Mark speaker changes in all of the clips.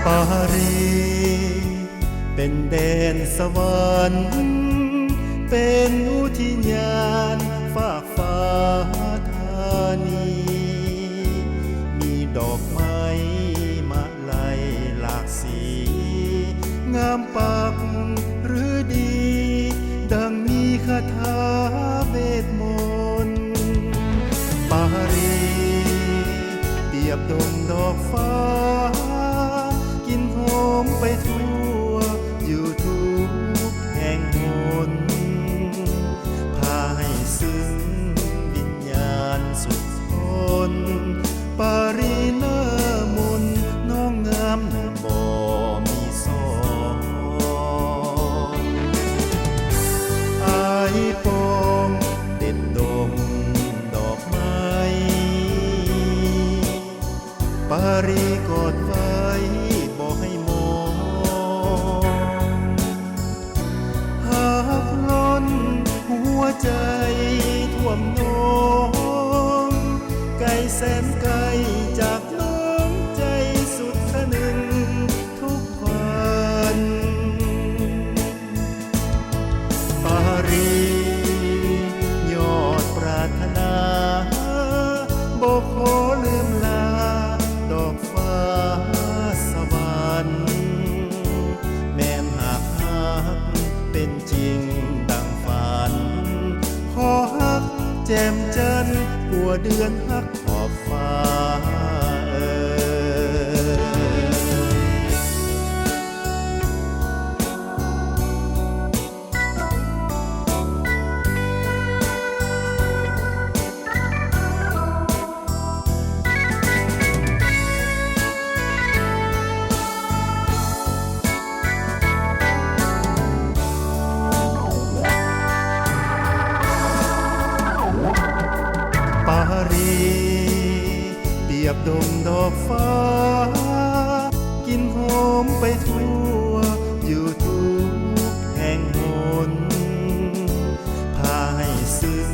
Speaker 1: ปารีเป็นแดนสวรรค์เป็นอุทยานฝากฟ้าธานีมีดอกไม้มะไลหลากสีงามปากหรือดีดังมีคาถาเวทมนต์ปารีเปรียบดงดอกฟ้ากินหอมไปทั่วอยู่ทุกแห่งหนพาให้ซึ้งวิญญาณสุดทนปารีหน้ามนต์น้องงามหน้าบ่มีสองอายปองเด็ดดงดอกไม้ปารีกอดไว้บ่ให้มองหากล้นหัวใจท่วมน้องไกลแสนไกลจากน้องใจสุดทะนึงทุกวันปารียอดปรารถนาบ่ขอลืมลาดอกฟ้าสวรรค์แม้นหากฮักเป็นจริงดังฝันขอฮักแจ่มจันทร์กว่าเดือนฮักขอบฟ้าปารีเปรียบดงดอกฟ้ากินหอมไปทั่วอยู่ทุกแห่งหนพาให้ซึ้ง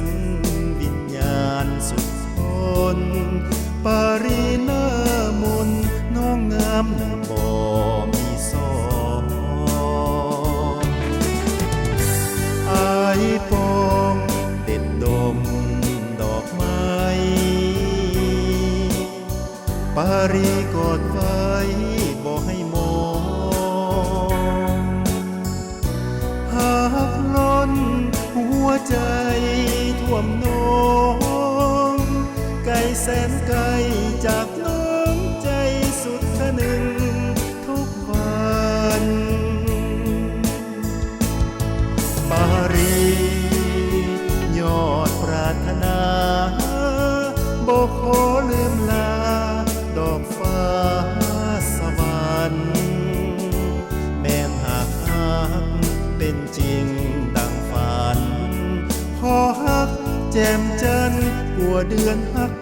Speaker 1: วิญญาณสุดทนปารีหน้ามนต์น้องงามหน้าบ่มีสองอายปองเด็ดดมดอกไม้ปารีกอดไว้บ่ให้มองหากล้นหัวใจท่วมน้องไกลแสนไกลจากน้องใจสุดทะนึงทุกวันปารียอดปรารถนาบ่ขอลืมลาดอกฟ้าสวรรค์แม้นหากฮักเป็นจริงดังฝันขอฮักแจ่มจันทร์กว่าเดือนฮัก